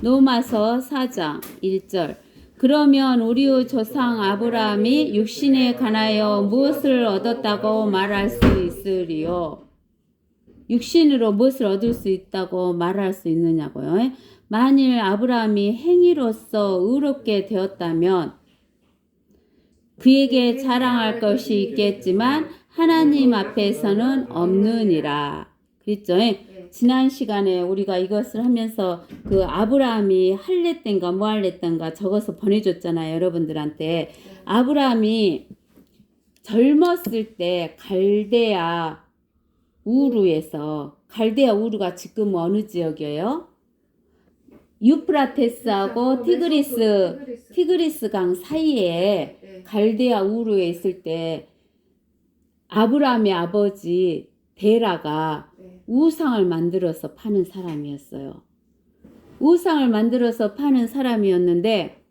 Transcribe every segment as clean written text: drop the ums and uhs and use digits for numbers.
로마서 4장 1절. 그러면 우리의 조상 아브라함이 육신에 관하여 무엇을 얻었다고 말할 수 있으리요? 육신으로 무엇을 얻을 수 있다고 말할 수 있느냐고요? 만일 아브라함이 행위로서 의롭게 되었다면 그에게 자랑할 것이 있겠지만 하나님 앞에서는 없느니라. 그랬죠? 지난 시간에 우리가 이것을 하면서 그 아브라함이 할랬던가 뭐 할랬던가 적어서 보내줬잖아요. 여러분들한테. 아브라함이 젊었을 때 갈대아 우르에서, 갈대아 우르가 지금 어느 지역이에요? 유프라테스하고 티그리스 강 사이에 갈대아 우르에 있을 때 아브라함의 아버지 데라가 우상을 만들어서 파는 사람이었어요. 우상을 만들어서 파는 사람이었는데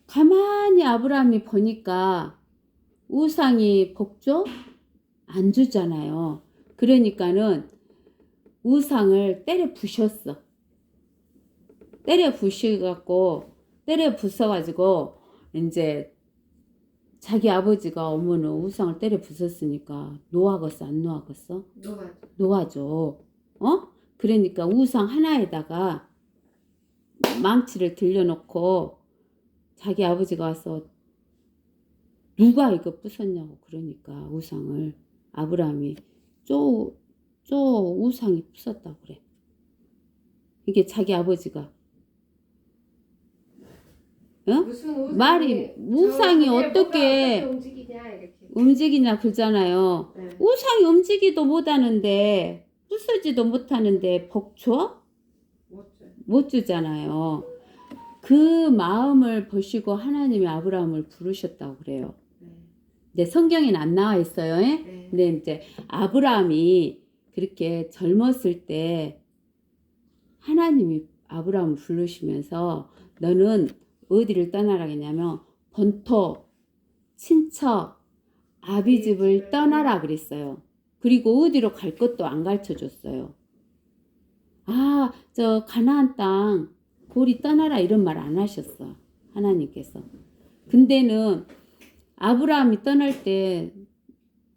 가만히 아브라함이 보니까 우상이 복조 안 주잖아요. 그러니까는 우상을 때려 부셨어. 때려 부숴가지고 이제 자기 아버지가 어머는 우상을 때려 부쉈으니까 노하겠어 안 노하겠어? 노하죠. 그러니까 우상 하나에다가 망치를 들려놓고 자기 아버지가 와서 누가 이거 부쉈냐고 그러니까 우상을 아브라함이 쪼 우상이 부쉈다고 그래. 이게 자기 아버지가 말이 우상이 어떻게 움직이냐 그러잖아요. 우상이 움직이도 못하는데 부수지도 못하는데 복 줘? 못 주잖아요. 그 마음을 보시고 하나님이 아브라함을 부르셨다고 그래요. 근데 성경에는 안 나와 있어요. 근데 이제 아브라함이 그렇게 젊었을 때 하나님이 아브라함을 부르시면서 너는 어디를 떠나라겠냐면 본토, 친척, 아비집을 떠나라 그랬어요. 그리고 어디로 갈 것도 안 가르쳐 줬어요. 저 가나안 땅 고리 떠나라 이런 말 안 하셨어. 하나님께서. 근데는 아브라함이 떠날 때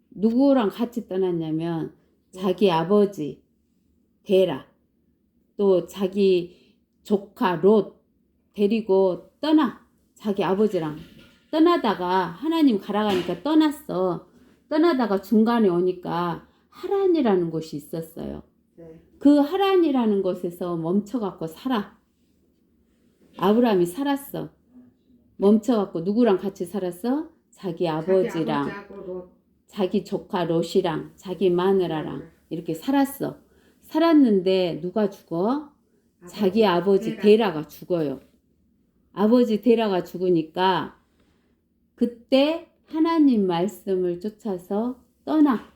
누구랑 같이 떠났냐면 자기 아버지 데라 또 자기 조카 롯 데리고 자기 아버지랑 떠나다가 하나님 가라가니까 떠났어. 떠나다가 중간에 오니까 하란이라는 곳이 있었어요. 그 하란이라는 곳에서 멈춰갖고 살아. 아브라함이 살았어. 멈춰갖고 누구랑 같이 살았어? 자기 아버지랑 자기 조카 롯이랑 자기 마누라랑 이렇게 살았어. 살았는데 누가 죽어? 자기 아버지 데라가 죽어요. 아버지 데라가 죽으니까 그때 하나님 말씀을 쫓아서 떠나.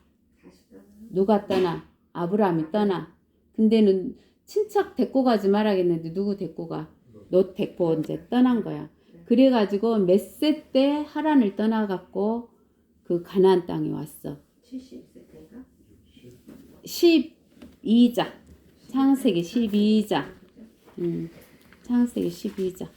누가 떠나? 아브라함이 떠나. 근데는 친척 데리고 가지 말아야겠는데 누구 데리고 가? 롯 데리고 이제 떠난 거야. 그래가지고 몇 세 때 하란을 떠나갖고 그 가나안 땅에 왔어. 70세 때인가? 12장. 창세기 12장. 창세기 12장.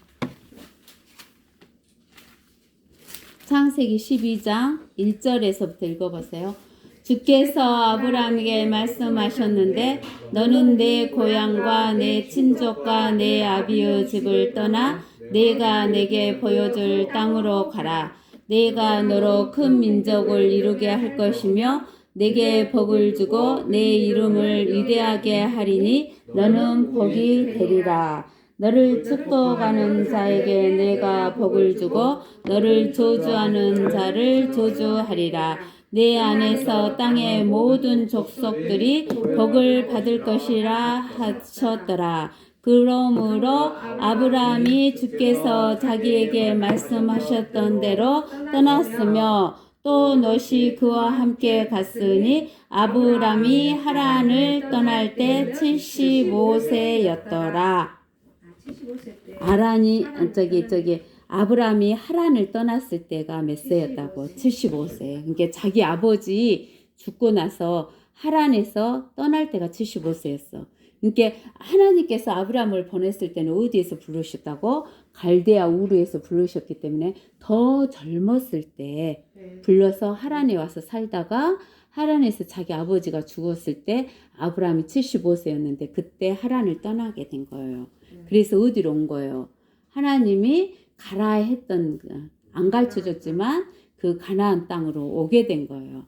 창세기 12장 1절에서부터 읽어보세요. 주께서 아브라함에게 말씀하셨는데 너는 내 고향과 내 친족과 내 아비의 집을 떠나 내가 내게 보여줄 땅으로 가라. 내가 너로 큰 민족을 이루게 할 것이며 내게 복을 주고 내 이름을 위대하게 하리니 너는 복이 되리라. 너를 축복하는 자에게 내가 복을 주고 너를 저주하는 자를 저주하리라. 내 안에서 땅의 모든 족속들이 복을 받을 것이라 하셨더라. 그러므로 아브라함이 주께서 자기에게 말씀하셨던 대로 떠났으며 또 롯이 그와 함께 갔으니 아브라함이 하란을 떠날 때 75세였더라. 75세 때. 아브라함이 하란을 떠났을 때가 몇 세였다고? 75세. 그러니까 자기 아버지 죽고 나서 하란에서 떠날 때가 75세였어. 그러니까 하나님께서 아브라함을 보냈을 때는 어디에서 부르셨다고? 갈대아 우르에서 부르셨기 때문에 더 젊었을 때 네. 불러서 하란에 와서 살다가 하란에서 자기 아버지가 죽었을 때 아브라함이 75세였는데 그때 하란을 떠나게 된 거예요. 그래서 어디로 온 거예요? 하나님이 가라 했던 안 가르쳐줬지만 그 가나안 땅으로 오게 된 거예요.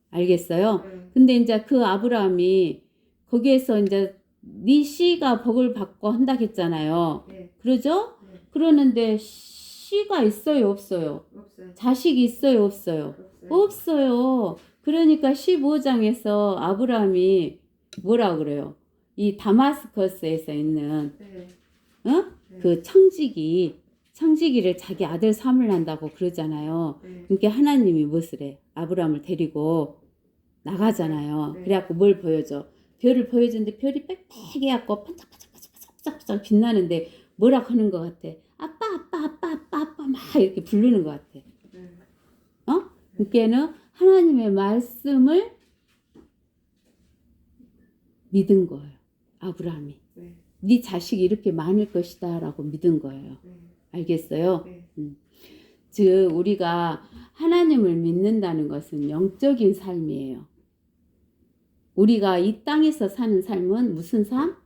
알겠어요? 근데 이제 그 아브라함이 거기에서 이제 네 씨가 복을 받고 한다 했잖아요. 네. 그러죠? 네. 그러는데 씨가 있어요, 없어요? 없어요. 자식이 있어요, 없어요? 없어요. 그러니까 15장에서 아브라함이 뭐라 그래요? 이 다마스커스에서 있는 네. 그 청지기를 자기 아들 삼으란다고 그러잖아요. 네. 그러니까 하나님이 무엇을 해? 아브라함을 데리고 나가잖아요. 네. 그래갖고 뭘 보여줘? 별을 보여주는데 별이 빽빽해 갖고 반짝반짝 빛나는데 뭐라 하는 것 같아? 아빠 아빠 아빠 아빠 아빠 막 이렇게 부르는 것 같아. 그러니까는 하나님의 말씀을 믿은 거예요. 아브라함이. 네 자식이 이렇게 많을 것이다 라고 믿은 거예요. 알겠어요? 즉 우리가 하나님을 믿는다는 것은 영적인 삶이에요. 우리가 이 땅에서 사는 삶은 무슨 삶?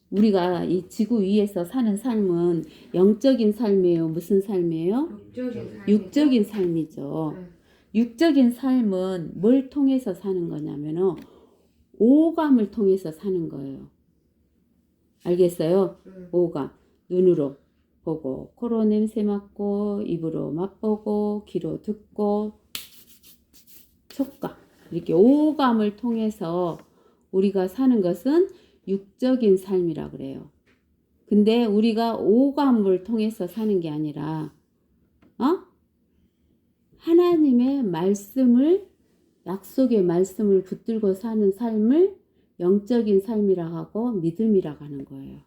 우리가 이 지구 위에서 사는 삶은 영적인 삶이에요. 무슨 삶이에요? 육적인 삶이죠. 육적인 삶은 뭘 통해서 사는 거냐면은 오감을 통해서 사는 거예요. 알겠어요? 오감. 눈으로 보고, 코로 냄새 맡고, 입으로 맛보고, 귀로 듣고, 촉감. 이렇게 오감을 통해서 우리가 사는 것은 육적인 삶이라 그래요. 근데 우리가 오감을 통해서 사는 게 아니라 하나님의 말씀을 약속의 말씀을 붙들고 사는 삶을 영적인 삶이라 하고 믿음이라고 하는 거예요.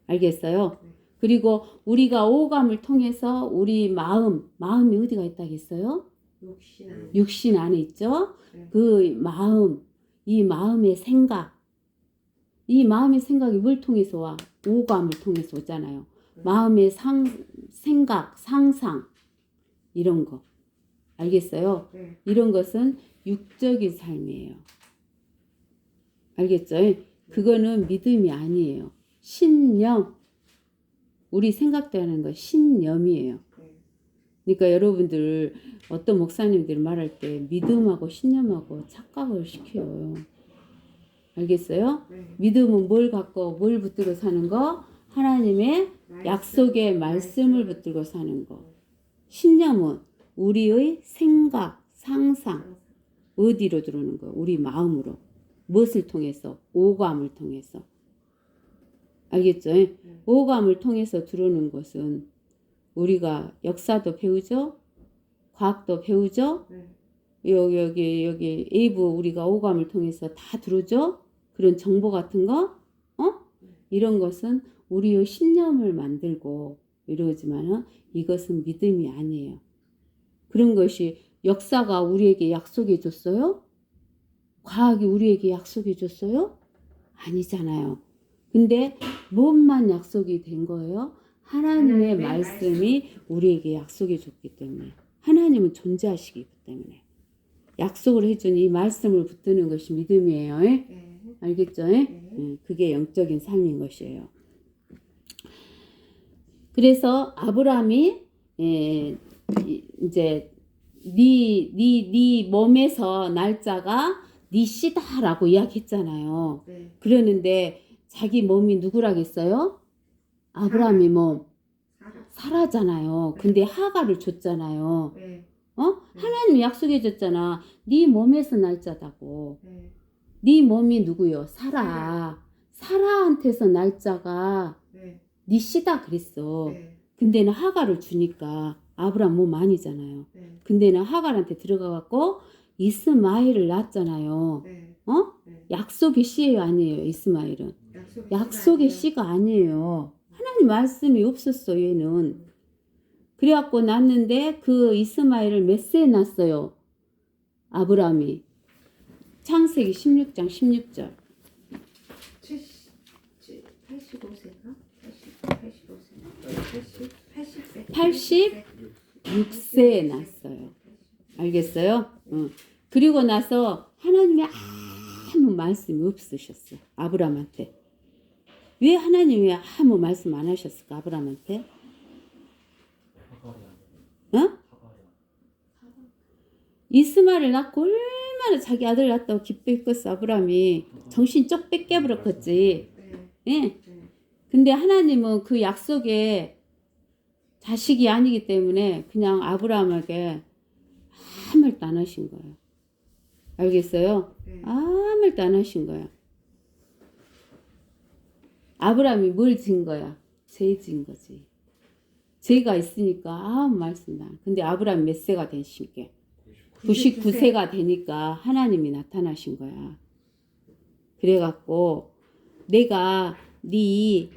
알겠어요? 그리고 우리가 오감을 통해서 우리 마음이 어디가 있다겠어요? 육신 안에 있죠? 그 마음, 이 마음의 생각, 이 마음의 생각이 뭘 통해서 와? 오감을 통해서 오잖아요. 마음의 생각, 상상 이런 거. 알겠어요? 이런 것은 육적인 삶이에요. 알겠죠? 그거는 믿음이 아니에요. 신념. 우리 생각되는 거 신념이에요. 그러니까 여러분들 어떤 목사님들이 말할 때 믿음하고 신념하고 착각을 시켜요. 알겠어요? 믿음은 뭘 갖고 뭘 붙들고 사는 거? 하나님의 약속의 말씀을 붙들고 사는 거. 신념은 우리의 생각, 상상 어디로 들어오는 거? 우리 마음으로. 무엇을 통해서? 오감을 통해서. 알겠죠? 오감을 통해서 들어오는 것은 우리가 역사도 배우죠? 과학도 배우죠? 여기 일부 우리가 오감을 통해서 다 들어오죠? 그런 정보 같은 거? 이런 것은 우리의 신념을 만들고 이러지만은 이것은 믿음이 아니에요. 그런 것이 역사가 우리에게 약속해 줬어요? 과학이 우리에게 약속해 줬어요? 아니잖아요. 근데 무엇만 약속이 된 거예요? 하나님의 말씀이 우리에게 약속해 줬기 때문에. 하나님은 존재하시기 때문에. 약속을 해준 이 말씀을 붙드는 것이 믿음이에요. 알겠죠? 그게 영적인 삶인 것이에요. 그래서 아브라함이 이제 네 몸에서 날짜가 네 씨다라고 이야기했잖아요. 그러는데 자기 몸이 누구라겠어요? 아브라함의 몸. 사라잖아요. 근데 하가를 줬잖아요. 하나님이 약속해 줬잖아. 네 몸에서 날짜다고. 네 몸이 누구요? 사라한테서 날짜가 네 씨다 그랬어. 근데는 하가를 주니까 아브라함 몸 아니잖아요. 근데는 하갈한테 들어가갖고 이스마엘을 낳았잖아요. 약속의 씨예요, 아니에요? 이스마엘은 약속의 씨가 아니에요. 하나님 말씀이 없었어. 얘는 그래갖고 낳았는데 그 이스마엘을 몇 세에 낳았어요? 아브라함이 창세기 16장 16절 85세인가? 85세. 86세에 났어요. 알겠어요? 그리고 나서 하나님이 아무 말씀이 없으셨어. 아브라함한테. 왜 하나님이 아무 말씀 안 하셨을까? 아브라함한테? 어? 이스마엘을 낳고 얼마나 자기 아들 낳았다고 기뻐했겠어. 아브라함이 정신 쩍 뺏겨버렸겠지. 예. 근데 하나님은 그 약속에 자식이 아니기 때문에 그냥 아브라함에게 아무 말도 안 하신 거예요. 알겠어요? 아무 말도 안 하신 거야. 아브라함이 뭘 진 거야? 죄 진 거지. 죄가 있으니까 아무 말씀도 안. 근데 아브라함 몇 세가 되신 게? 99세가 되니까 하나님이 나타나신 거야. 그래갖고 내가 네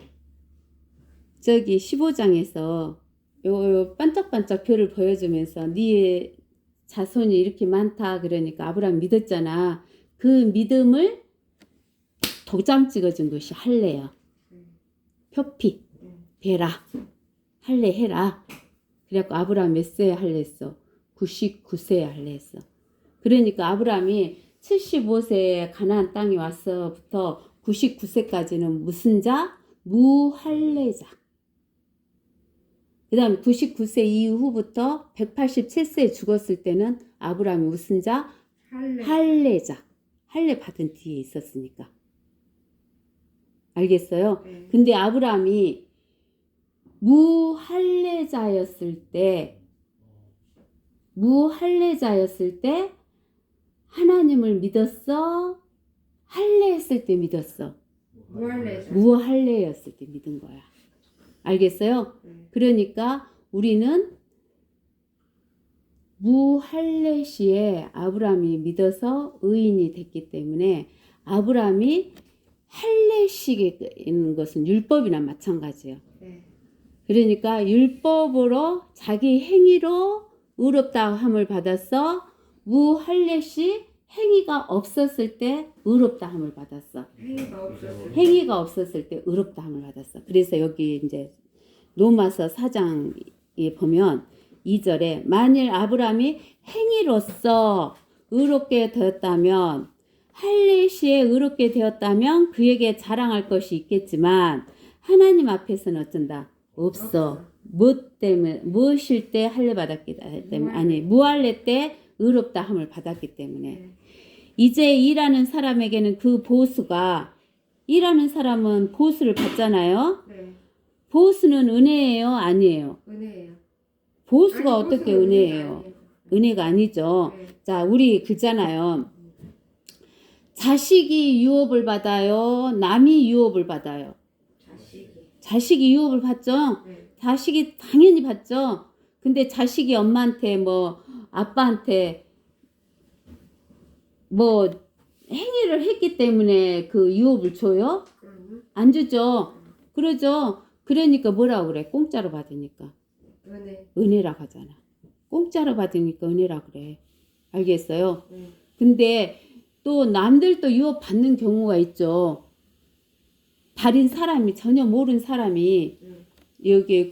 저기 15장에서 요 반짝반짝 별을 보여주면서 네 자손이 이렇게 많다 그러니까 아브라함 믿었잖아. 그 믿음을 도장 찍어준 것이 할례야. 표피 베라 할례 해라. 그래갖고 아브라함 몇 세에 할례 했어? 99세에 할례 했어. 그러니까 아브라함이 75세에 가나안 땅에 와서부터 99세까지는 무슨 자? 무할례자. 그 다음에 99세 이후부터 187세에 죽었을 때는 아브라함이 무슨 자? 할례자. 할례 받은 뒤에 있었으니까. 알겠어요? 근데 아브라함이 무할례자였을 때 하나님을 믿었어? 할례했을 때 믿었어? 무할례였을 때 믿은 거야. 알겠어요? 그러니까 우리는 무할례 시에 아브라함이 믿어서 의인이 됐기 때문에 아브라함이 할례식에 있는 것은 율법이나 마찬가지예요. 그러니까 율법으로 자기 행위로 의롭다 함을 받았어. 무할례시 행위가 없었을 때 의롭다 함을 받았어. 행위가 없었을 때 의롭다 함을 받았어. 그래서 여기 이제 로마서 4장에 보면 2절에 만일 아브라함이 행위로서 의롭게 되었다면 할례시에 의롭게 되었다면 그에게 자랑할 것이 있겠지만 하나님 앞에서는 어쩐다? 없어. 무엇일 때 할례 받았기 때문에 아니 무할례 때 의롭다 함을 받았기 때문에 이제 일하는 사람에게는 그 보수가 일하는 사람은 보수를 받잖아요. 보수는 은혜예요? 아니에요? 은혜예요. 보수가 어떻게 은혜예요? 은혜가 아니죠. 자, 우리 그잖아요. 자식이 유업을 받아요? 남이 유업을 받아요? 자식이 유업을 받죠? 자식이 당연히 받죠? 근데 자식이 엄마한테 뭐 아빠한테 뭐 행위를 했기 때문에 그 유업을 줘요? 안 주죠? 그러죠? 그러니까 뭐라고 그래? 공짜로 받으니까. 은혜라고 하잖아. 공짜로 받으니까 은혜라고 그래. 알겠어요? 근데 또 남들도 유업 받는 경우가 있죠. 다른 사람이 전혀 모르는 사람이 여기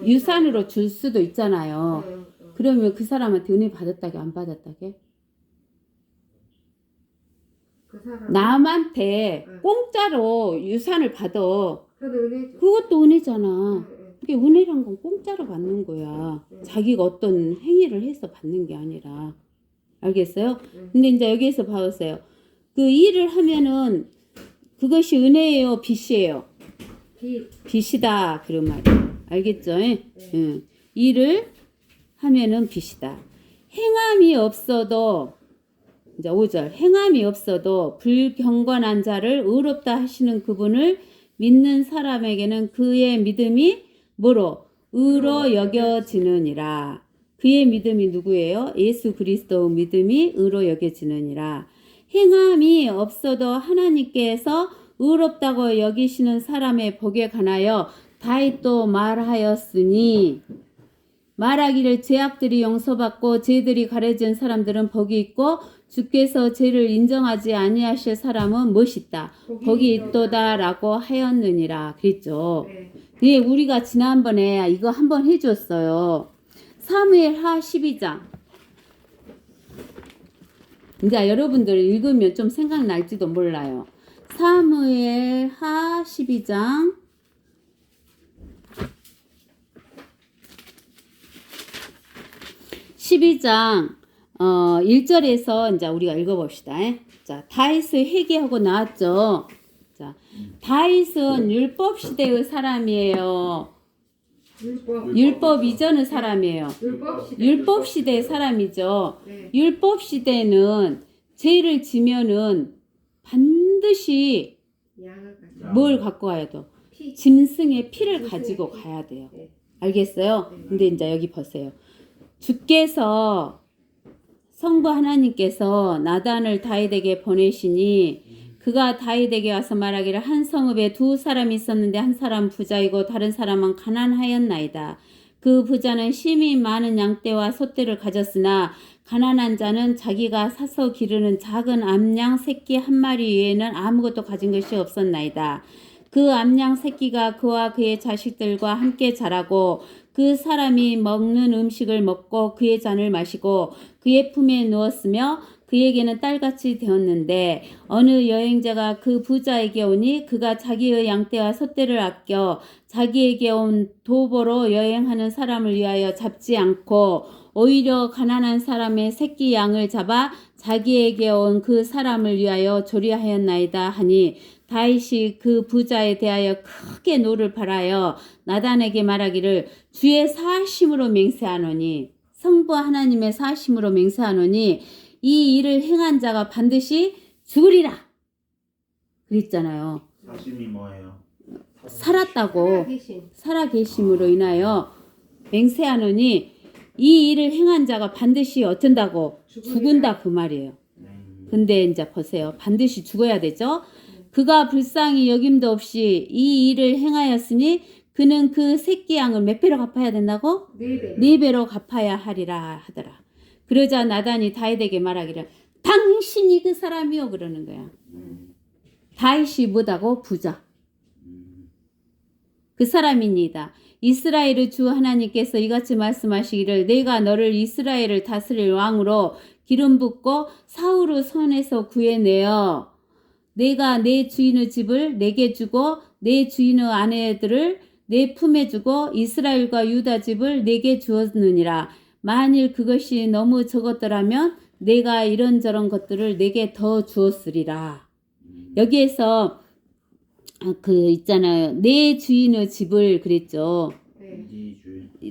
유산으로 줄 수도 있잖아요. 그러면 그 사람한테 은혜 받았다게 안 받았다게? 남한테 공짜로 유산을 받아. 그것도 은혜잖아. 그게 은혜란 건 공짜로 받는 거야. 자기가 어떤 행위를 해서 받는 게 아니라. 알겠어요? 근데 이제 여기에서 봐보세요. 그 일을 하면은 그것이 은혜예요, 빚이에요? 빚이다. 그런 말이에요. 알겠죠? 응. 일을 하면은 빚이다. 행함이 없어도 이제 5절 행함이 없어도 불경건한 자를 의롭다 하시는 그분을 믿는 사람에게는 그의 믿음이 뭐로? 의로 여겨지느니라. 그의 믿음이 누구예요? 예수 그리스도 믿음이 의로 여겨지느니라. 행함이 없어도 하나님께서 의롭다고 여기시는 사람의 복에 관하여 다윗도 말하였으니 말하기를 죄악들이 용서받고 죄들이 가려진 사람들은 복이 있고 주께서 죄를 인정하지 아니하실 사람은 무엇이다. 거기 있도다라고 하였느니라 그랬죠. 네. 네, 우리가 지난번에 이거 한번 해줬어요. 사무엘하 12장. 이제 여러분들 읽으면 좀 생각날지도 몰라요. 사무엘하 12장 12장 1절에서 이제 우리가 읽어봅시다. 자, 다윗을 회개하고 나왔죠. 자, 다윗은 율법 시대의 사람이에요. 율법 이전의 사람이에요. 율법 시대의 사람이죠. 네. 율법 시대는 죄를 지면은 반드시 양을 가지고 뭘 갖고 가야 돼? 피. 짐승의 피를 가지고 가야 돼요. 네. 알겠어요? 근데 이제 여기 보세요. 주께서 성부 하나님께서 나단을 다윗에게 보내시니 그가 다윗에게 와서 말하기를 한 성읍에 두 사람이 있었는데 한 사람 부자이고 다른 사람은 가난하였나이다. 그 부자는 심히 많은 양떼와 소떼를 가졌으나 가난한 자는 자기가 사서 기르는 작은 암양 새끼 한 마리 외에는 아무것도 가진 것이 없었나이다. 그 암양 새끼가 그와 그의 자식들과 함께 자라고 그 사람이 먹는 음식을 먹고 그의 잔을 마시고 그의 품에 누웠으며 그에게는 딸같이 되었는데 어느 여행자가 그 부자에게 오니 그가 자기의 양떼와 소떼를 아껴 자기에게 온 도보로 여행하는 사람을 위하여 잡지 않고 오히려 가난한 사람의 새끼 양을 잡아 자기에게 온 그 사람을 위하여 조리하였나이다 하니 다윗이 그 부자에 대하여 크게 노를 발하여 나단에게 말하기를 주의 사심으로 맹세하노니 성부 하나님의 사심으로 맹세하노니 이 일을 행한 자가 반드시 죽으리라 그랬잖아요. 사심이 뭐예요? 살았다고 살아계신. 살아계심으로 인하여 맹세하노니 이 일을 행한 자가 반드시 어쩐다고 죽은다 그 말이에요. 근데 이제 보세요. 반드시 죽어야 되죠. 그가 불쌍히 여김도 없이 이 일을 행하였으니 그는 그 새끼 양을 몇 배로 갚아야 된다고? 네. 네 배로 갚아야 하리라 하더라. 그러자 나단이 다윗에게 말하기를 당신이 그 사람이요 그러는 거야. 다윗이 뭐다고? 부자. 그 사람입니다. 이스라엘의 주 하나님께서 이같이 말씀하시기를 내가 너를 이스라엘을 다스릴 왕으로 기름 붓고 사울의 손에서 구해내어 내가 내 주인의 집을 내게 주고 내 주인의 아내들을 내 품에 주고 이스라엘과 유다 집을 내게 주었느니라. 만일 그것이 너무 적었더라면 내가 이런저런 것들을 내게 더 주었으리라. 여기에서 그 있잖아요. 내 주인의 집을 그랬죠. 네.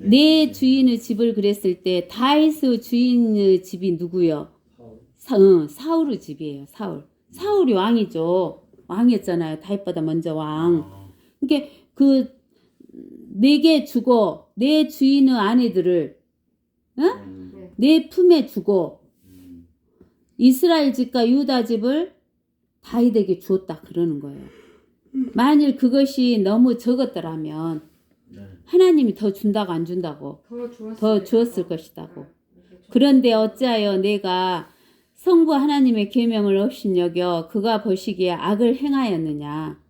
내 주인의 집을 그랬을 때 다윗의 주인의 집이 누구요? 사울의 집이에요. 사울이 왕이죠. 왕이었잖아요. 다윗보다 먼저 왕. 그러니까 그 내게 주고 내 주인의 아내들을 내 품에 주고 이스라엘 집과 유다 집을 다윗에게 주었다 그러는 거예요. 만일 그것이 너무 적었더라면 하나님이 더 준다고 안 준다고? 더 주었을 것이다고. 그런데 어찌하여 내가 성부 하나님의 계명을 없인 여겨 그가 보시기에 악을 행하였느냐.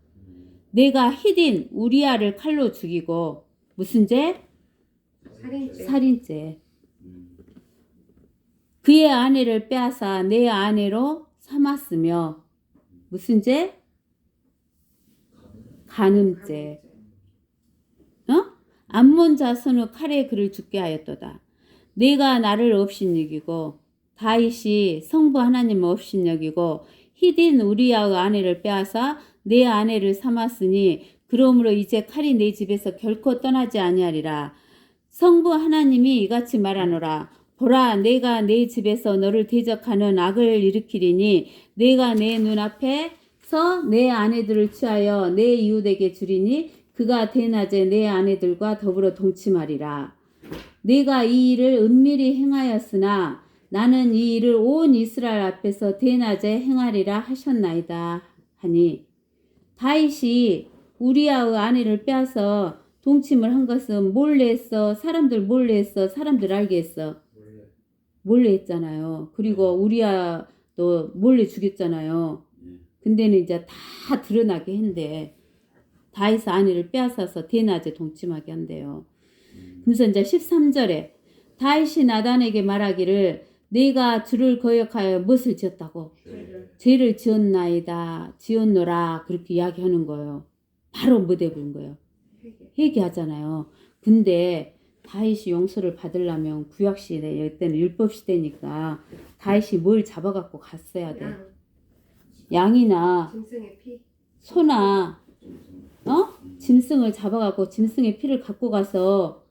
내가 히딘 우리아를 칼로 죽이고 무슨 죄? 살인죄. 그의 아내를 빼앗아 내 아내로 삼았으며 무슨 죄? 간음죄. 암몬 자손의 칼에 그를 죽게 하였도다. 내가 나를 업신여기고 다윗이 성부 하나님을 업신여기고 히딘 우리아의 아내를 빼앗아 내 아내를 삼았으니 그러므로 이제 칼이 내 집에서 결코 떠나지 아니하리라. 성부 하나님이 이같이 말하노라. 보라 내가 내 집에서 너를 대적하는 악을 일으키리니 내가 내 눈앞에서 내 아내들을 취하여 내 이웃에게 주리니 그가 대낮에 내 아내들과 더불어 동침하리라. 내가 이 일을 은밀히 행하였으나 나는 이 일을 온 이스라엘 앞에서 대낮에 행하리라 하셨나이다 하니 다윗이 우리아의 아내를 빼앗아 동침을 한 것은 몰래 했어? 사람들 몰래 했어? 사람들 알게 했어? 몰래 했잖아요. 그리고 우리아 또 몰래 죽였잖아요. 근데는 이제 다 드러나게 한대. 다윗의 아내를 빼앗아서 대낮에 동침하게 한대요. 그래서 이제 13절에 다윗이 나단에게 말하기를 내가 주를 거역하여 무엇을 지었다고? 죄를 지었나이다. 지었노라. 그렇게 이야기하는 거예요. 바로 무대 부른 거예요. 회개하잖아요. 근데 다윗이 용서를 받으려면 구약시대, 이때는 율법시대니까 다윗이 뭘 잡아갖고 갔어야 돼. 양이나 짐승의 피. 소나 짐승을 잡아갖고 짐승의 피를 갖고 가서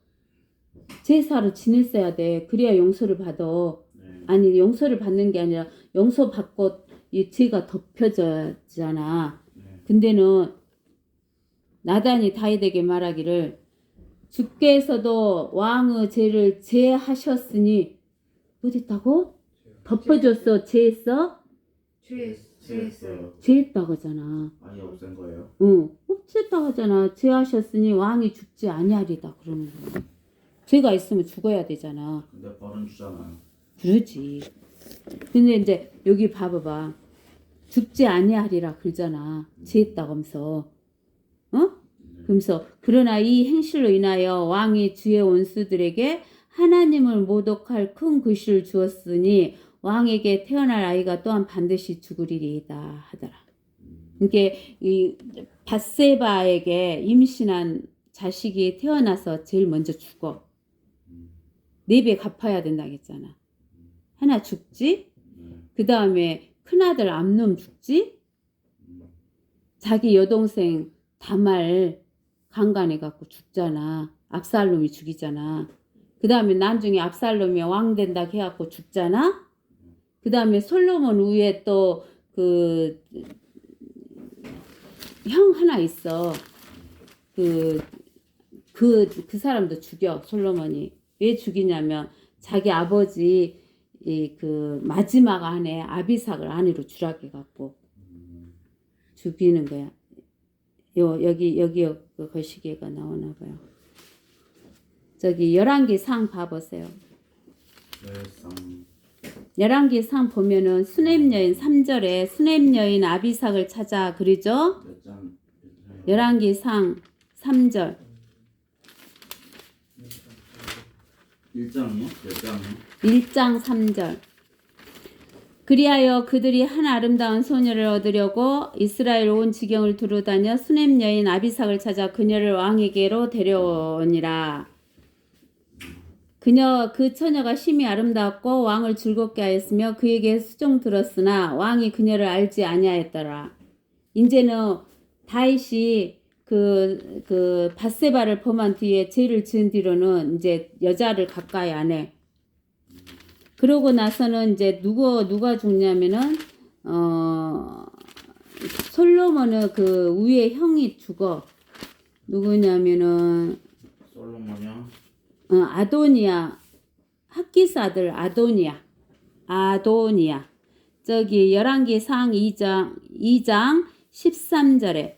제사를 지냈어야 돼. 그래야 용서를 받아. 아니 용서를 받는 게 아니라 용서 받고 이 죄가 덮여져잖아. 근데는 나단이 다윗에게 말하기를 주께서도 왕의 죄를 제하셨으니 어딨다고? 덮어줬어. 제했어? 죄했어요. 제했다고 하잖아. 아예 없앤 거예요? 응, 없앴다고 하잖아. 제하셨으니 왕이 죽지 아니하리다 그러는 거야. 죄가 있으면 죽어야 되잖아. 근데 벌은 주잖아요. 그러지. 근데 이제 여기 봐봐봐. 죽지 아니하리라 그러잖아. 제했다고 하면서. 그러면서 그러나 이 행실로 인하여 왕이 주의 원수들에게 하나님을 모독할 큰 글씨를 주었으니 왕에게 태어날 아이가 또한 반드시 죽으리이다 하더라. 이게 이 밧세바에게 임신한 자식이 태어나서 제일 먼저 죽어. 4배 갚아야 된다고 했잖아. 하나 죽지? 그 다음에 큰아들 암놈 죽지? 자기 여동생 다말 강간해갖고 죽잖아. 압살롬이 죽이잖아. 그 다음에 나중에 압살롬이 왕 된다고 해갖고 죽잖아. 그 다음에 솔로몬 위에 또 그 형 하나 있어. 그 사람도 죽여. 솔로몬이. 왜 죽이냐면 자기 아버지 그 마지막 아내 아비삭을 아내로 주락해갖고 죽이는 거야. 여기 그 거시기가 나오나 봐요. 저기 열왕기상 봐보세요. 열왕기 상 보면은 수넴 여인 3절에 수넴 여인 아비삭을 찾아 그러죠? 열왕기 상 3절 1장이요? 몇 장이요? 1장 3절 그리하여 그들이 한 아름다운 소녀를 얻으려고 이스라엘 온 지경을 두루다녀 수넴 여인 아비삭을 찾아 그녀를 왕에게로 데려오니라. 그 처녀가 심히 아름다웠고 왕을 즐겁게 하였으며 그에게 수종 들었으나 왕이 그녀를 알지 아니하였더라. 이제는 다윗이 그 밧세바를 범한 뒤에 죄를 지은 뒤로는 이제 여자를 가까이 안 해. 그러고 나서는 이제 누가 죽냐면은 솔로몬의 그 위에 형이 죽어. 누구냐면은 솔로몬이요? 아도니아, 핫기스 아들 아도니아. 저기 열왕기 상 2장 13절에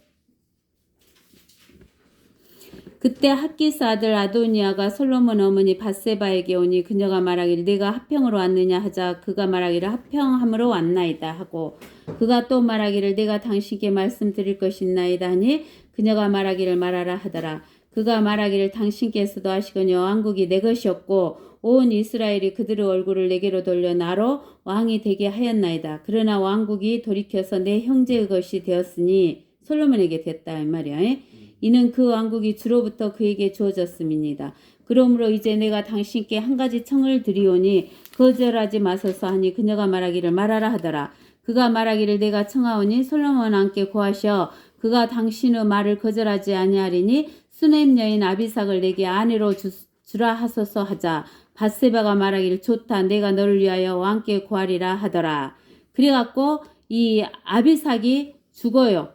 그때 핫기스 아들 아도니아가 솔로몬 어머니 밧세바에게 오니 그녀가 말하기를 내가 합평으로 왔느냐 하자 그가 말하기를 합평함으로 왔나이다 하고 그가 또 말하기를 내가 당신께 말씀드릴 것이 있나이다 하니 그녀가 말하기를 말하라 하더라. 그가 말하기를 당신께서도 하시거니와 왕국이 내 것이었고 온 이스라엘이 그들의 얼굴을 내게로 돌려 나로 왕이 되게 하였나이다. 그러나 왕국이 돌이켜서 내 형제의 것이 되었으니 솔로몬에게 됐다 이 말이야. 이는 그 왕국이 주로부터 그에게 주어졌음이니이다. 그러므로 이제 내가 당신께 한 가지 청을 드리오니 거절하지 마소서 하니 그녀가 말하기를 말하라 하더라. 그가 말하기를 내가 청하오니 솔로몬 왕께 고하셔 그가 당신의 말을 거절하지 아니하리니 수넴 여인 아비삭을 내게 아내로 주라 하소서 하자. 밧세바가 말하기를 좋다. 내가 너를 위하여 왕께 구하리라 하더라. 그래갖고 이 아비삭이 죽어요.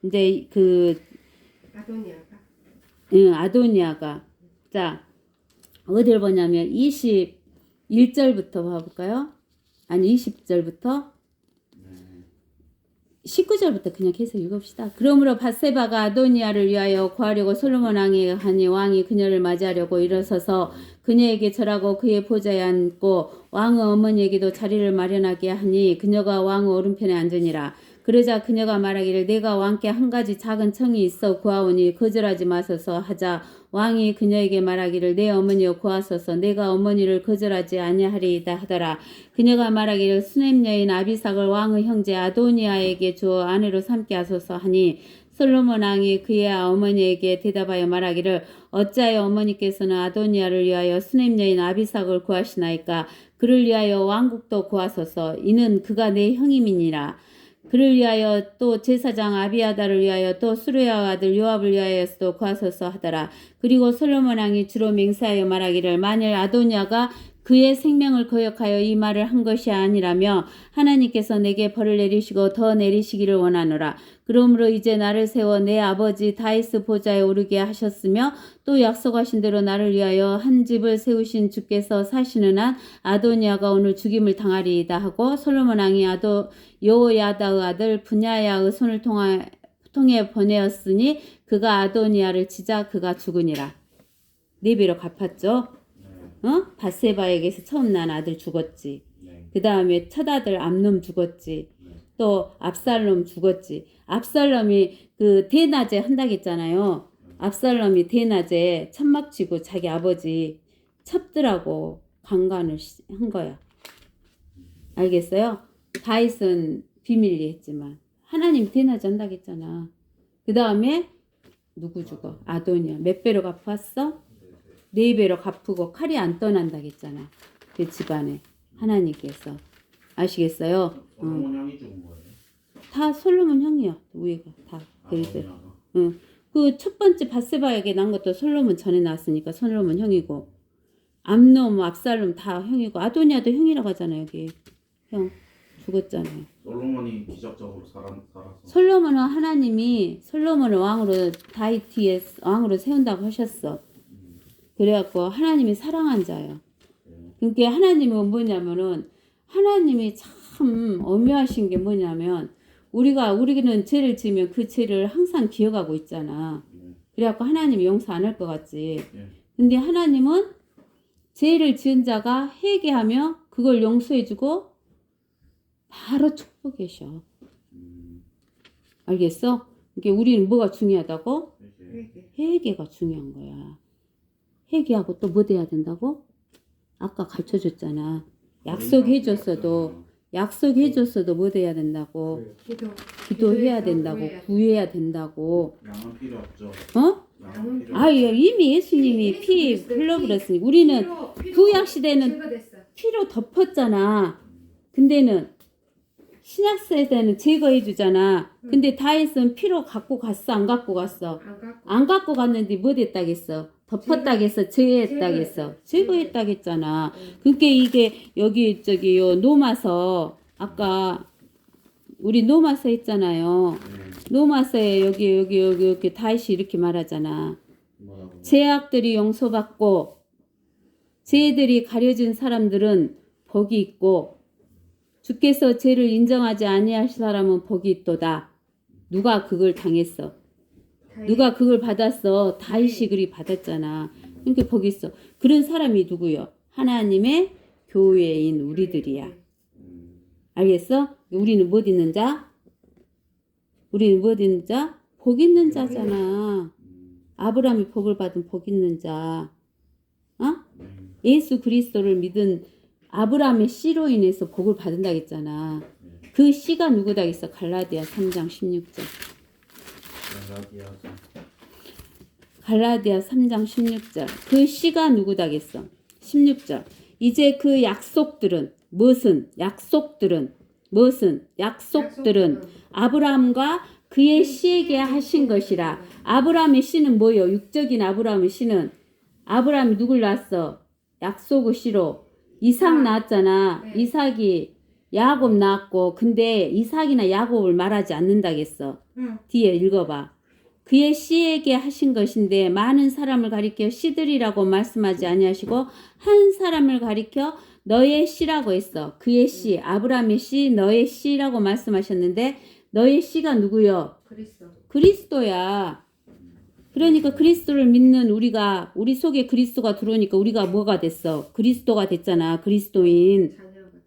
이제 아도니아가. 자, 어딜 보냐면 21절부터 봐볼까요? 아니 20절부터 19절부터 그냥 계속 읽읍시다. 그러므로 밧세바가 아도니아를 위하여 구하려고 솔로몬 왕이 하니 왕이 그녀를 맞이하려고 일어서서 그녀에게 절하고 그의 보좌에 앉고 왕의 어머니에게도 자리를 마련하게 하니 그녀가 왕의 오른편에 앉으니라. 그러자 그녀가 말하기를 내가 왕께 한 가지 작은 청이 있어 구하오니 거절하지 마소서 하자 왕이 그녀에게 말하기를 내 어머니여 구하소서 내가 어머니를 거절하지 아니하리이다 하더라. 그녀가 말하기를 수넴 여인 아비삭을 왕의 형제 아도니아에게 주어 아내로 삼게 하소서 하니 솔로몬 왕이 그의 어머니에게 대답하여 말하기를 어찌하여 어머니께서는 아도니아를 위하여 수넴 여인 아비삭을 구하시나이까 그를 위하여 왕국도 구하소서 이는 그가 내 형임이니라. 그를 위하여 또 제사장 아비아다를 위하여 또 수르야 아들 요압을 위하여서도 구하소서 하더라. 그리고 솔로몬 왕이 주로 맹세하여 말하기를 만일 아도니아가 그의 생명을 거역하여 이 말을 한 것이 아니라며 하나님께서 내게 벌을 내리시고 더 내리시기를 원하노라. 그러므로 이제 나를 세워 내 아버지 다윗의 보좌에 오르게 하셨으며 또 약속하신 대로 나를 위하여 한 집을 세우신 주께서 사시는 한 아도니아가 오늘 죽임을 당하리이다 하고 솔로몬 왕이 여호야다의 아들 분야야의 손을 통해 보내었으니 그가 아도니아를 치자 그가 죽으니라. 4배로 갚았죠. 밧세바에게서 처음 난 아들 죽었지. 그 다음에 첫 아들 암놈 죽었지. 또 압살롬 죽었지. 압살롬이 그 대낮에 한다겠잖아요. 압살롬이 대낮에 천막 치고 자기 아버지 첩들하고 강간을 한 거야. 알겠어요? 다윗은 비밀리 했지만 하나님 대낮에 한다겠잖아. 그 다음에 누구 죽어? 아도니아. 몇 배로 갚았어? 4배로 갚고 칼이 안 떠난다겠잖아. 그 집안에 하나님께서. 아시겠어요? 솔로몬 형이 죽은 거예요? 다 솔로몬 형이야. 위가 다. 그래서 아도니아가? 그 첫 번째 밧세바에게 난 것도 솔로몬 전에 나왔으니까 솔로몬 형이고 암놈, 압살롬 다 형이고 아도니아도 형이라고 하잖아요. 여기 형 죽었잖아요. 솔로몬이 기적적으로 살았어. 솔로몬은 하나님이 솔로몬을 왕으로 다윗 뒤에 왕으로 세운다고 하셨어. 그래갖고 하나님이 사랑한 자예요. 그러니까 하나님은 뭐냐면은 하나님이 참 엄묘하신 게 뭐냐면 우리는 죄를 지으면 그 죄를 항상 기억하고 있잖아. 그래갖고 하나님이 용서 안 할 것 같지. 근데 하나님은 죄를 지은 자가 회개하며 그걸 용서해주고 바로 축복해셔. 알겠어? 그러니까 우리는 뭐가 중요하다고? 회개가 중요한 거야. 회개하고 또 뭐 돼야 된다고? 아까 가르쳐줬잖아. 약속해줬어도 뭐 돼야 된다고? 기도해야 된다고. 구해야 된다고. 양은 필요 없죠. 양은 필요 아, 이미 예수님이 피 흘려버렸으니 우리는 구약 시대는 피로 덮었잖아. 근데는 신약 세대는 제거해 주잖아. 근데 다윗은 피로 갖고 갔어, 안 갖고 갔어? 안 갖고 갔는데 뭐 됐다겠어? 덮었다겠어, 제거했다겠어, 제거했다겠잖아. 그러니까 이게 여기 요 노마서 아까 우리 노마서 했잖아요. 노마서에 여기 다윗이 이렇게 말하잖아. 뭐라고? 죄악들이 용서받고 죄들이 가려진 사람들은 복이 있고 주께서 죄를 인정하지 아니할 사람은 복이 있도다. 누가 그걸 당했어? 누가 그걸 받았어? 다윗이 그리 받았잖아. 그러니까 복이 있어. 그런 사람이 누구요? 하나님의 교회인 우리들이야. 알겠어? 우리는 뭐 있는 자? 우리는 뭐 있는 자? 복 있는 자잖아. 아브라함이 복을 받은 복 있는 자. 예수 그리스도를 믿은 아브라함의 씨로 인해서 복을 받는다 했잖아. 그 씨가 누구다 했어? 갈라디아 3장 16절. 갈라디아 3장 16절. 그 씨가 누구다 했어? 16절. 이제 그 약속들은 약속들은 아브라함과 그의 씨에게 하신 것이라. 아브라함의 씨는 뭐요? 육적인 아브라함의 씨는 아브라함이 누굴 낳았어? 약속의 씨로 이삭 낳았잖아. 네. 이삭이 야곱 낳았고, 근데 이삭이나 야곱을 말하지 않는다겠어. 뒤에 읽어봐. 그의 씨에게 하신 것인데 많은 사람을 가리켜 씨들이라고 말씀하지 아니하시고 한 사람을 가리켜 너의 씨라고 했어. 그의 씨, 아브라함의 씨, 너의 씨라고 말씀하셨는데 너의 씨가 누구요? 그리스도. 그리스도야. 그러니까 그리스도를 믿는 우리가 우리 속에 그리스도가 들어오니까 우리가 뭐가 됐어? 그리스도가 됐잖아. 그리스도인. 자녀가 돼.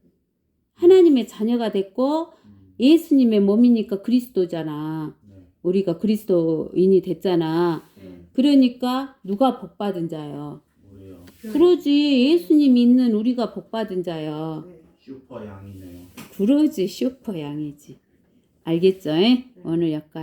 하나님의 자녀가 됐고 예수님의 몸이니까 그리스도잖아. 네. 우리가 그리스도인이 됐잖아. 네. 그러니까 누가 복 받은 자요? 우리요. 그러지. 예수님이 있는 우리가 복 받은 자요. 네. 슈퍼 양이네요. 그러지. 슈퍼 양이지. 알겠죠? 오늘 여기까지.